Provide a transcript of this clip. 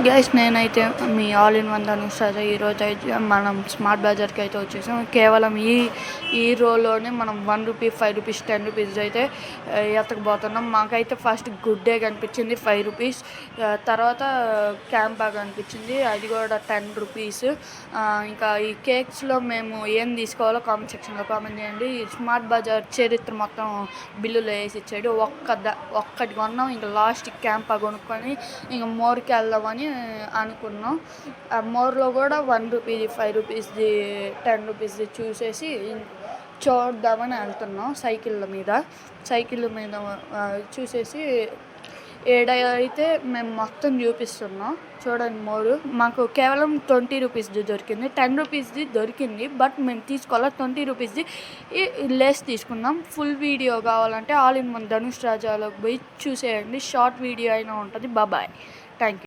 Guys నేనైతే me all in one Dhanush ఈరోజు అయితే మనం స్మార్ట్ బజార్కి అయితే వచ్చేసాం. కేవలం ఈ రోలోనే మనం ₹1, ₹5, ₹10 అయితే ఎత్తకపోతున్నాం. మాకైతే ఫస్ట్ గుడ్ డే కనిపించింది ₹5, తర్వాత క్యాంపా కనిపించింది, అది కూడా ₹10. ఇంకా ఈ కేక్స్లో మేము ఏం తీసుకోవాలో కామెంట్ సెక్షన్లో కామెంట్ చేయండి. స్మార్ట్ బజార్ చరిత్ర మొత్తం బిల్లులో వేసి ఇచ్చాడు. ఒక్కటి కొన్నాం, ఇంకా లాస్ట్ క్యాంపా కొనుక్కొని ఇంకా మోర్కి వెళ్దామని అనుకున్నాం. ఆ మోర్లో కూడా ₹1, ₹5, ₹10 చూసేసి చూద్దామని వెళ్తున్నాం. సైకిళ్ళ మీద చూసేసి ఏడైతే మేము మొత్తం చూపిస్తున్నాం. చూడండి, మోరు మాకు కేవలం ₹20 దొరికింది. ₹10 దొరికింది, బట్ మేము తీసుకోవాలి ₹20 లెస్ తీసుకున్నాం. ఫుల్ వీడియో కావాలంటే ఆల్ ఇన్ వన్ ధనుష్ రాజాలోకి పోయి చూసేయండి. షార్ట్ వీడియో అయినా ఉంటుంది. Bye, thank you.